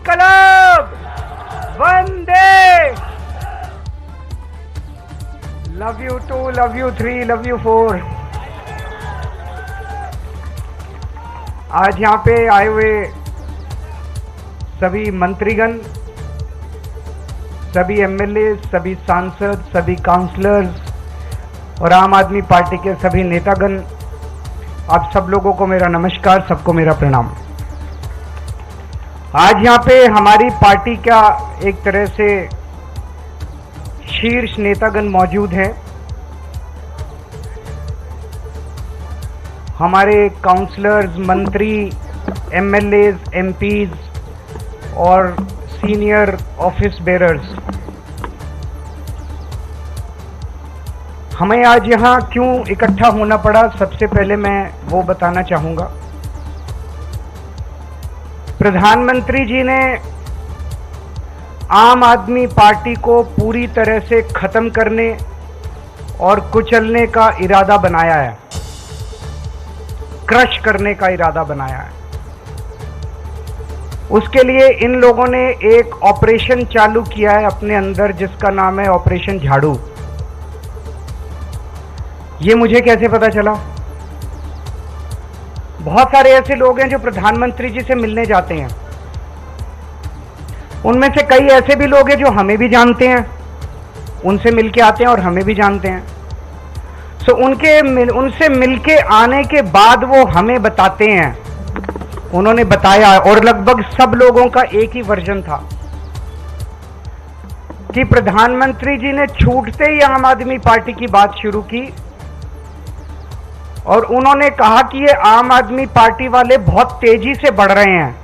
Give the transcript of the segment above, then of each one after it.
इनकलाब वंदे। Love you 2, love you 3, love you 4। आज यहाँ पे आए हुए सभी मंत्रीगण, सभी एमएलए, सभी सांसद, सभी काउंसलर्स और आम आदमी पार्टी के सभी नेतागण, आप सब लोगों को मेरा नमस्कार, सबको मेरा प्रणाम। आज यहाँ पे हमारी पार्टी का एक तरह से शीर्ष नेतागण मौजूद हैं। हमारे काउंसलर्स, मंत्री, एमएलएज, एमपीज और सीनियर ऑफिस बेरर्स, हमें आज यहाँ क्यों इकट्ठा होना पड़ा, सबसे पहले मैं वो बताना चाहूँगा। प्रधानमंत्री जी ने आम आदमी पार्टी को पूरी तरह से खत्म करने और कुचलने का इरादा बनाया है, क्रश करने का इरादा बनाया है। उसके लिए इन लोगों ने एक ऑपरेशन चालू किया है अपने अंदर, जिसका नाम है ऑपरेशन झाड़ू। ये मुझे कैसे पता चला? बहुत सारे ऐसे लोग हैं जो प्रधानमंत्री जी से मिलने जाते हैं, उनमें से कई ऐसे भी लोग हैं जो हमें भी जानते हैं, उनसे मिलके आते हैं और हमें भी जानते हैं। सो उनसे मिलके आने के बाद वो हमें बताते हैं, उन्होंने बताया, और लगभग सब लोगों का एक ही वर्जन था कि प्रधानमंत्री जी ने छूटते ही आम आदमी पार्टी की बात शुरू की और उन्होंने कहा कि ये आम आदमी पार्टी वाले बहुत तेजी से बढ़ रहे हैं।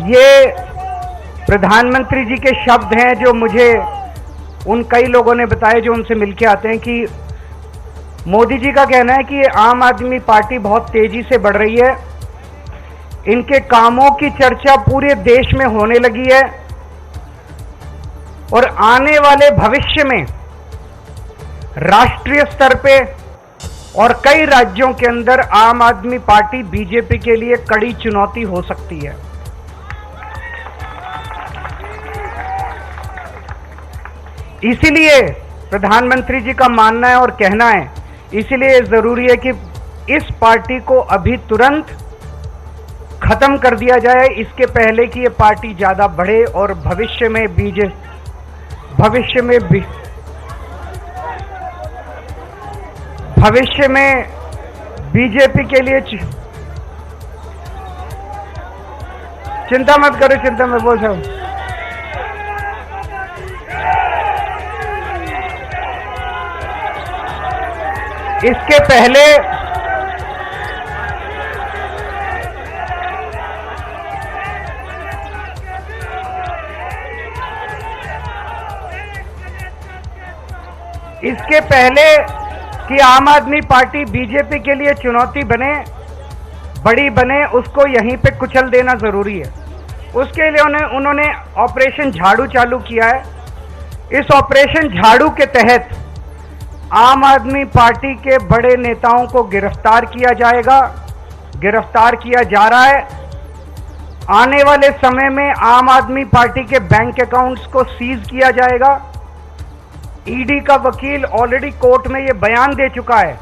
ये प्रधानमंत्री जी के शब्द हैं जो मुझे उन कई लोगों ने बताए जो उनसे मिलके आते हैं, कि मोदी जी का कहना है कि ये आम आदमी पार्टी बहुत तेजी से बढ़ रही है, इनके कामों की चर्चा पूरे देश में होने लगी है और आने वाले भविष्य में राष्ट्रीय स्तर पे और कई राज्यों के अंदर आम आदमी पार्टी बीजेपी के लिए कड़ी चुनौती हो सकती है। इसीलिए प्रधानमंत्री जी का मानना है और कहना है, इसीलिए जरूरी है कि इस पार्टी को अभी तुरंत खत्म कर दिया जाए, इसके पहले कि ये पार्टी ज्यादा बढ़े और भविष्य में बीजेपी के लिए चिंता मत करो, चिंता मत बोल सकूं। इसके पहले कि आम आदमी पार्टी बीजेपी के लिए चुनौती बने, बड़ी बने, उसको यहीं पे कुचल देना जरूरी है। उसके लिए उन्होंने ऑपरेशन झाड़ू चालू किया है। इस ऑपरेशन झाड़ू के तहत आम आदमी पार्टी के बड़े नेताओं को गिरफ्तार किया जाएगा, गिरफ्तार किया जा रहा है। आने वाले समय में आम आदमी पार्टी के बैंक अकाउंट्स को सीज किया जाएगा। ईडी का वकील ऑलरेडी कोर्ट में ये बयान दे चुका है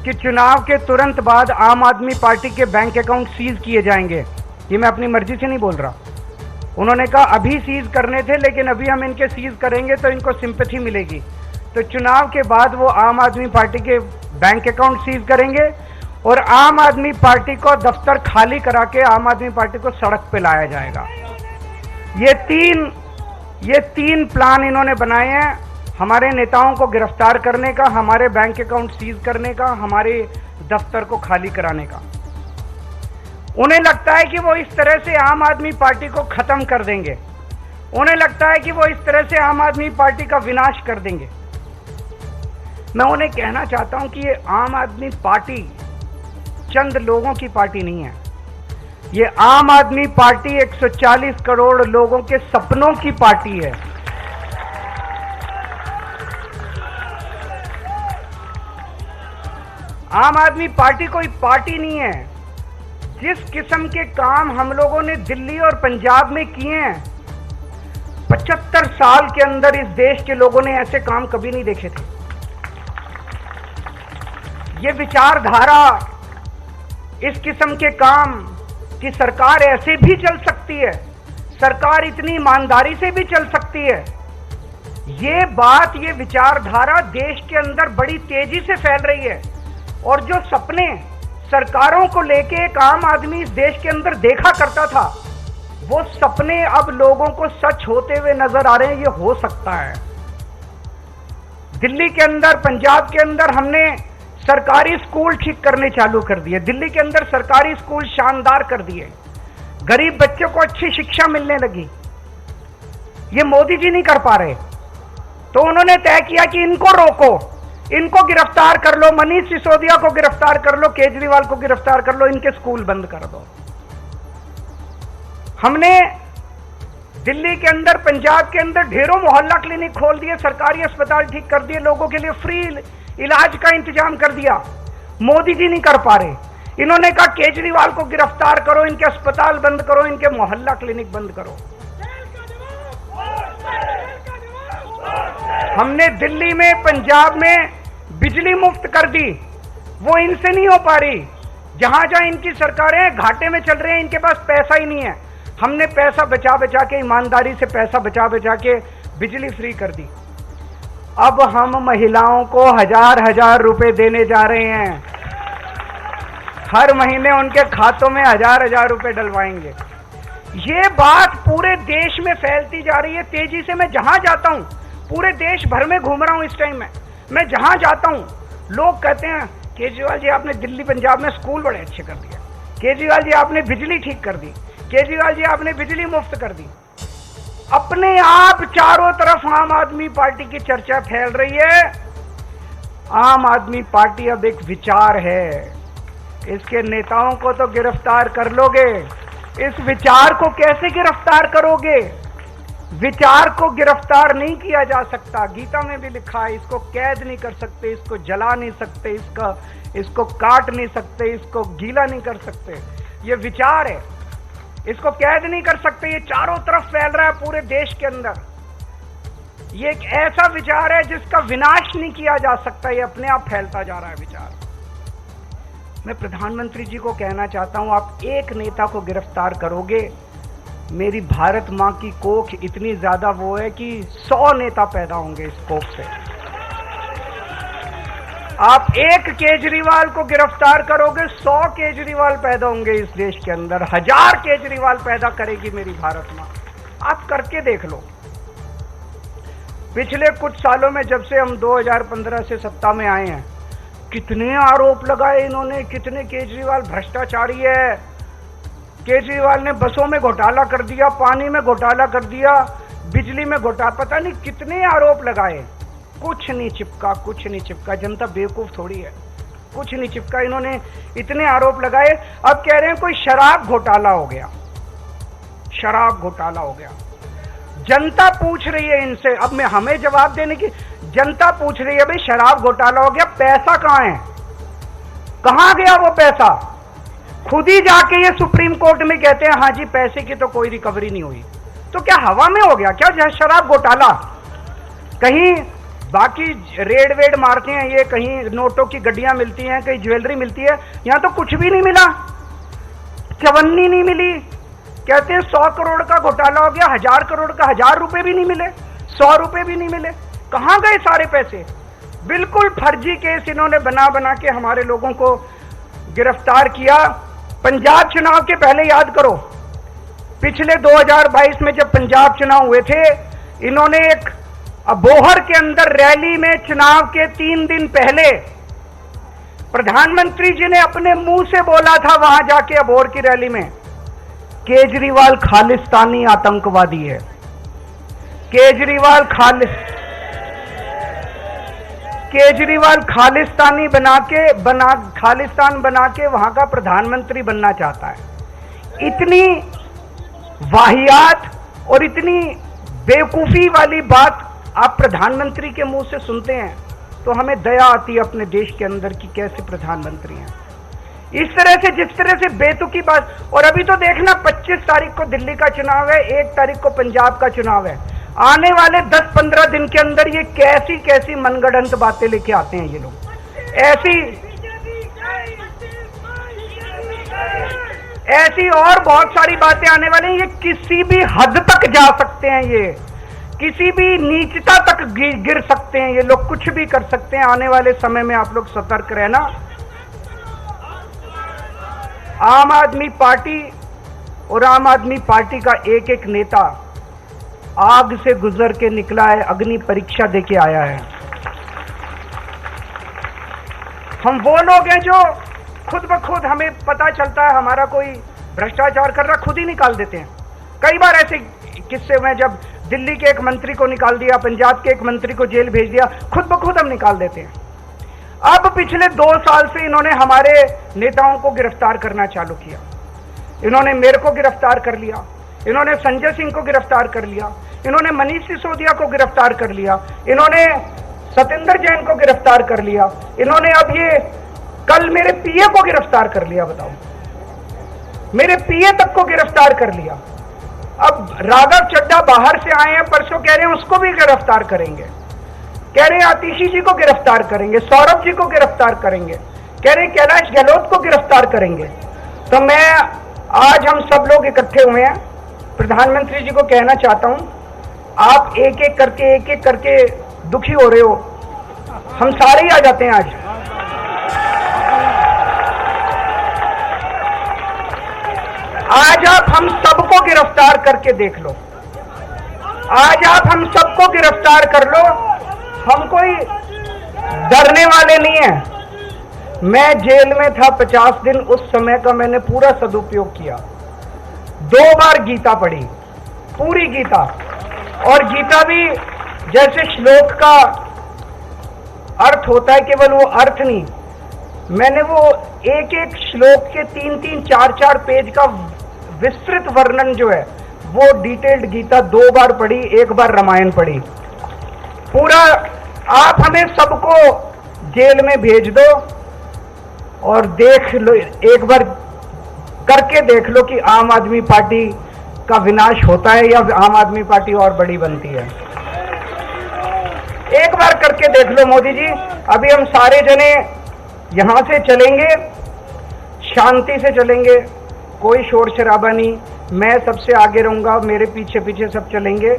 कि चुनाव के तुरंत बाद आम आदमी पार्टी के बैंक अकाउंट सीज किए जाएंगे। ये मैं अपनी मर्जी से नहीं बोल रहा। उन्होंने कहा अभी सीज करने थे, लेकिन अभी हम इनके सीज करेंगे तो इनको सिंपैथी मिलेगी, तो चुनाव के बाद वो आम आदमी पार्टी के बैंक अकाउंट सीज करेंगे और आम आदमी पार्टी को दफ्तर खाली करा के आम आदमी पार्टी को सड़क पे लाया जाएगा। ये तीन प्लान इन्होंने बनाए हैं, हमारे नेताओं को गिरफ्तार करने का, हमारे बैंक अकाउंट सीज करने का, हमारे दफ्तर को खाली कराने का। उन्हें लगता है कि वो इस तरह से आम आदमी पार्टी को खत्म कर देंगे, उन्हें लगता है कि वो इस तरह से आम आदमी पार्टी का विनाश कर देंगे। मैं उन्हें कहना चाहता हूं कि ये आम आदमी पार्टी चंद लोगों की पार्टी नहीं है, ये आम आदमी पार्टी 140 करोड़ लोगों के सपनों की पार्टी है। आम आदमी पार्टी कोई पार्टी नहीं है। जिस किस्म के काम हम लोगों ने दिल्ली और पंजाब में किए हैं, 75 साल के अंदर इस देश के लोगों ने ऐसे काम कभी नहीं देखे थे। ये विचारधारा, इस किस्म के काम कि सरकार ऐसे भी चल सकती है, सरकार इतनी ईमानदारी से भी चल सकती है, ये बात, ये विचारधारा देश के अंदर बड़ी तेजी से फैल रही है। और जो सपने सरकारों को लेके एक आम आदमी इस देश के अंदर देखा करता था, वो सपने अब लोगों को सच होते हुए नजर आ रहे हैं। ये हो सकता है। दिल्ली के अंदर, पंजाब के अंदर हमने सरकारी स्कूल ठीक करने चालू कर दिए। दिल्ली के अंदर सरकारी स्कूल शानदार कर दिए। गरीब बच्चों को अच्छी शिक्षा मिलने लगी। ये मोदी जी नहीं कर पा रहे, तो उन्होंने तय किया कि इनको रोको, इनको गिरफ्तार कर लो, मनीष सिसोदिया को गिरफ्तार कर लो, केजरीवाल को गिरफ्तार कर लो, इनके स्कूल बंद कर दो। हमने दिल्ली के अंदर, पंजाब के अंदर ढेरों मोहल्ला क्लिनिक खोल दिए, सरकारी अस्पताल ठीक कर दिए, लोगों के लिए फ्री इलाज का इंतजाम कर दिया। मोदी जी नहीं कर पा रहे। इन्होंने कहा केजरीवाल को गिरफ्तार करो, इनके अस्पताल बंद करो, इनके मोहल्ला क्लिनिक बंद करो। हमने दिल्ली में, पंजाब में बिजली मुफ्त कर दी, वो इनसे नहीं हो पा रही। जहां जहां इनकी सरकारें घाटे में चल रही हैं, इनके पास पैसा ही नहीं है। हमने पैसा बचा बचा के, ईमानदारी से पैसा बचा बचा के बिजली फ्री कर दी। अब हम महिलाओं को 1000 रुपए देने जा रहे हैं। हर महीने उनके खातों में 1000 रुपए डलवाएंगे। ये बात पूरे देश में फैलती जा रही है तेजी से। मैं जहां जाता हूं, पूरे देश भर में घूम रहा हूं इस टाइम में, मैं जहां जाता हूं लोग कहते हैं केजरीवाल जी आपने दिल्ली पंजाब में स्कूल बड़े अच्छे कर दिए, केजरीवाल जी आपने बिजली ठीक कर दी, केजरीवाल जी आपने बिजली मुफ्त कर दी। अपने आप चारों तरफ आम आदमी पार्टी की चर्चा फैल रही है। आम आदमी पार्टी अब एक विचार है, इसके नेताओं को तो गिरफ्तार कर लोगे, इस विचार को कैसे गिरफ्तार करोगे? विचार को गिरफ्तार नहीं किया जा सकता। गीता में भी लिखा है, इसको कैद नहीं कर सकते, इसको जला नहीं सकते, इसको काट नहीं सकते, इसको गीला नहीं कर सकते। ये विचार है, इसको कैद नहीं कर सकते। ये चारों तरफ फैल रहा है पूरे देश के अंदर। ये एक ऐसा विचार है जिसका विनाश नहीं किया जा सकता, ये अपने आप फैलता जा रहा है विचार। मैं प्रधानमंत्री जी को कहना चाहता हूं, आप एक नेता को गिरफ्तार करोगे, मेरी भारत मां की कोख इतनी ज्यादा वो है कि 100 नेता पैदा होंगे इस कोख से। आप एक केजरीवाल को गिरफ्तार करोगे, 100 केजरीवाल पैदा होंगे इस देश के अंदर, 1000 केजरीवाल पैदा करेगी मेरी भारत मां। आप करके देख लो। पिछले कुछ सालों में, जब से हम 2015 से सत्ता में आए हैं, कितने आरोप लगाए इन्होंने, कितने केजरीवाल भ्रष्टाचारी है, केजरीवाल ने बसों में घोटाला कर दिया, पानी में घोटाला कर दिया, बिजली में घोटाला, पता नहीं कितने आरोप लगाए। कुछ नहीं चिपका, कुछ नहीं चिपका। जनता बेवकूफ थोड़ी है, कुछ नहीं चिपका। इन्होंने इतने आरोप लगाए, अब कह रहे हैं कोई शराब घोटाला हो गया, शराब घोटाला हो गया। जनता पूछ रही है इनसे, अब मैं हमें जवाब देने की, जनता पूछ रही है भाई शराब घोटाला हो गया, पैसा कहां है, कहां गया वो पैसा? खुद ही जाके ये सुप्रीम कोर्ट में कहते हैं हाँ जी पैसे की तो कोई रिकवरी नहीं हुई। तो क्या हवा में हो गया क्या शराब घोटाला? कहीं बाकी रेड वेड मारते हैं ये, कहीं नोटों की गड्डियां मिलती हैं, कहीं ज्वेलरी मिलती है, यहां तो कुछ भी नहीं मिला, चवन्नी नहीं मिली। कहते हैं 100 करोड़ का घोटाला हो गया, 1000 करोड़ का 1000 रुपए भी नहीं मिले, 100 रुपए भी नहीं मिले। कहां गए सारे पैसे? बिल्कुल फर्जी केस इन्होंने बना बना के हमारे लोगों को गिरफ्तार किया। पंजाब चुनाव के पहले याद करो, पिछले 2022 में जब पंजाब चुनाव हुए थे, इन्होंने एक अबोहर के अंदर रैली में, चुनाव के 3 दिन पहले प्रधानमंत्री जी ने अपने मुंह से बोला था वहां जाके अबोहर की रैली में, केजरीवाल खालिस्तानी आतंकवादी है। केजरीवाल खालिस्तानी खालिस्तान बना के वहां का प्रधानमंत्री बनना चाहता है। इतनी वाहियात और इतनी बेवकूफ़ी वाली बात आप प्रधानमंत्री के मुंह से सुनते हैं तो हमें दया आती है अपने देश के अंदर कि कैसे प्रधानमंत्री हैं। इस तरह से, जिस तरह से बेतुकी बात। और अभी तो देखना 25 तारीख को दिल्ली का चुनाव है, 1 तारीख को पंजाब का चुनाव है। आने वाले 10-15 दिन के अंदर ये कैसी कैसी मनगढ़ंत बातें लेके आते हैं ये लोग। ऐसी और बहुत सारी बातें आने वाली हैं। ये किसी भी हद तक जा सकते हैं, ये किसी भी नीचता तक गिर सकते हैं ये लोग, कुछ भी कर सकते हैं। आने वाले समय में आप लोग सतर्क रहना। आम आदमी पार्टी और आम आदमी पार्टी का एक एक नेता आग से गुजर के निकला है, अग्नि परीक्षा देके आया है। हम वो लोग हैं जो खुद ब खुद, हमें पता चलता है हमारा कोई भ्रष्टाचार कर रहा, खुद ही निकाल देते हैं। कई बार ऐसे किस्से में जब दिल्ली के एक मंत्री को निकाल दिया, पंजाब के एक मंत्री को जेल भेज दिया, खुद ब खुद हम निकाल देते हैं। अब पिछले 2 साल से इन्होंने हमारे नेताओं को गिरफ्तार करना चालू किया। इन्होंने मेरे को गिरफ्तार कर लिया, इन्होंने संजय सिंह को गिरफ्तार कर लिया, इन्होंने मनीष सिसोदिया को गिरफ्तार कर लिया, इन्होंने सत्येंद्र जैन को गिरफ्तार कर लिया, इन्होंने अब ये कल मेरे पीए को गिरफ्तार कर लिया। बताओ, मेरे पीए तक को गिरफ्तार कर लिया। अब राघव चड्ढा बाहर से आए हैं, परसों कह रहे हैं उसको भी गिरफ्तार करेंगे, कह रहे हैं आतिशी जी को गिरफ्तार करेंगे, सौरभ जी को गिरफ्तार करेंगे, कह रहे हैं कैलाश गहलोत को गिरफ्तार करेंगे। तो मैं आज हम सब लोग इकट्ठे हुए हैं, प्रधानमंत्री जी को कहना चाहता हूं, आप एक एक करके दुखी हो रहे हो, हम सारे ही आ जाते हैं आज। आज आप हम सबको गिरफ्तार करके देख लो, आज आप हम सबको गिरफ्तार कर लो। हम कोई डरने वाले नहीं हैं। मैं जेल में था 50 दिन, उस समय का मैंने पूरा सदुपयोग किया। 2 बार गीता पढ़ी, पूरी गीता, और गीता भी जैसे श्लोक का अर्थ होता है, केवल वो अर्थ नहीं, मैंने वो एक एक श्लोक के 3-3, 4-4 पेज का विस्तृत वर्णन जो है वो डिटेल्ड गीता 2 बार पढ़ी, 1 बार रामायण पढ़ी। पूरा आप हमें सबको जेल में भेज दो और देख लो, एक बार करके देख लो कि आम आदमी पार्टी का विनाश होता है या आम आदमी पार्टी और बड़ी बनती है। एक बार करके देख लो मोदी जी। अभी हम सारे जने यहां से चलेंगे, शांति से चलेंगे, कोई शोर शराबा नहीं। मैं सबसे आगे रहूंगा, मेरे पीछे पीछे सब चलेंगे।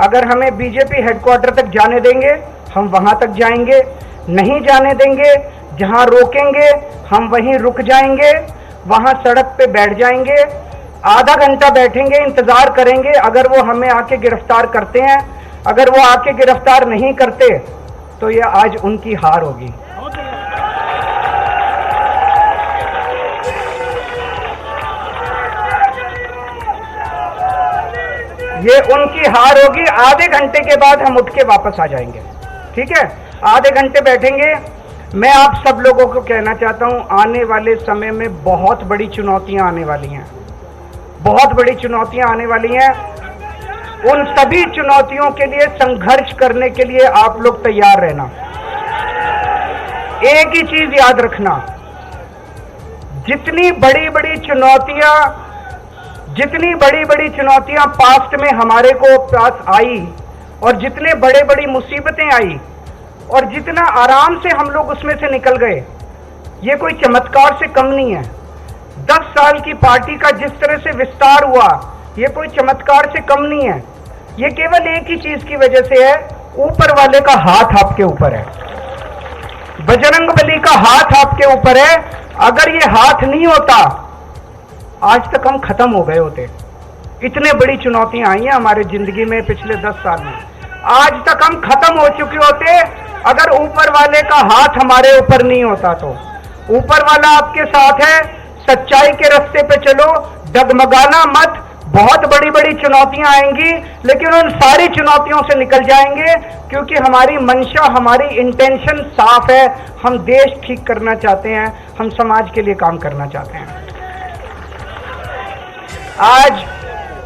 अगर हमें बीजेपी हेडक्वार्टर तक जाने देंगे हम वहां तक जाएंगे, नहीं जाने देंगे जहां रोकेंगे हम वहीं रुक जाएंगे, वहां सड़क पे बैठ जाएंगे, आधा घंटा बैठेंगे, इंतजार करेंगे। अगर वो हमें आके गिरफ्तार करते हैं, अगर वो आके गिरफ्तार नहीं करते तो ये आज उनकी हार होगी। ये उनकी हार होगी। आधे घंटे के बाद हम उठ के वापस आ जाएंगे, ठीक है? आधे घंटे बैठेंगे। मैं आप सब लोगों को कहना चाहता हूं, आने वाले समय में बहुत बड़ी चुनौतियां आने वाली हैं, बहुत बड़ी चुनौतियां आने वाली हैं। उन सभी चुनौतियों के लिए संघर्ष करने के लिए आप लोग तैयार रहना। एक ही चीज याद रखना, जितनी बड़ी बड़ी चुनौतियां पास्ट में हमारे को पास आई और जितने बड़ी मुसीबतें आई और जितना आराम से हम लोग उसमें से निकल गए, ये कोई चमत्कार से कम नहीं है। 10 साल की पार्टी का जिस तरह से विस्तार हुआ, ये कोई चमत्कार से कम नहीं है। ये केवल एक ही चीज की वजह से है, ऊपर वाले का हाथ आपके ऊपर है, बजरंगबली का हाथ आपके ऊपर है। अगर ये हाथ नहीं होता आज तक हम खत्म हो गए होते। इतने बड़ी चुनौतियां आई हैं हमारे जिंदगी में पिछले 10 साल में, आज तक हम खत्म हो चुके होते अगर ऊपर वाले का हाथ हमारे ऊपर नहीं होता। तो ऊपर वाला आपके साथ है, सच्चाई के रास्ते पे चलो, डगमगाना मत। बहुत बड़ी चुनौतियां आएंगी लेकिन उन सारी चुनौतियों से निकल जाएंगे, क्योंकि हमारी मंशा, हमारी इंटेंशन साफ है। हम देश ठीक करना चाहते हैं, हम समाज के लिए काम करना चाहते हैं। आज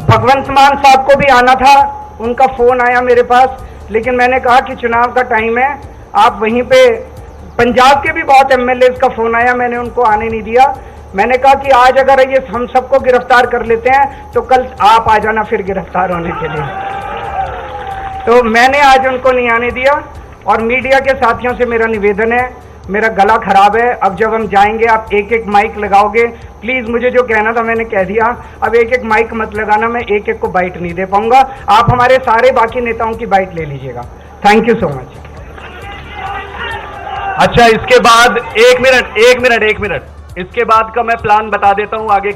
भगवंत मान साहब को भी आना था, उनका फोन आया मेरे पास, लेकिन मैंने कहा कि चुनाव का टाइम है, आप वहीं पे। पंजाब के भी बहुत एमएलए का फोन आया, मैंने उनको आने नहीं दिया। मैंने कहा कि आज अगर ये हम सबको गिरफ्तार कर लेते हैं तो कल आप आ जाना फिर गिरफ्तार होने के लिए। तो मैंने आज उनको नहीं आने दिया। और मीडिया के साथियों से मेरा निवेदन है, मेरा गला खराब है, अब जब हम जाएंगे आप एक एक माइक लगाओगे, प्लीज मुझे जो कहना था मैंने कह दिया, अब एक एक माइक मत लगाना, मैं एक एक को बाइट नहीं दे पाऊंगा, आप हमारे सारे बाकी नेताओं की बाइट ले लीजिएगा। Thank you so much. अच्छा, इसके बाद एक मिनट, इसके बाद का मैं प्लान बता देता हूं आगे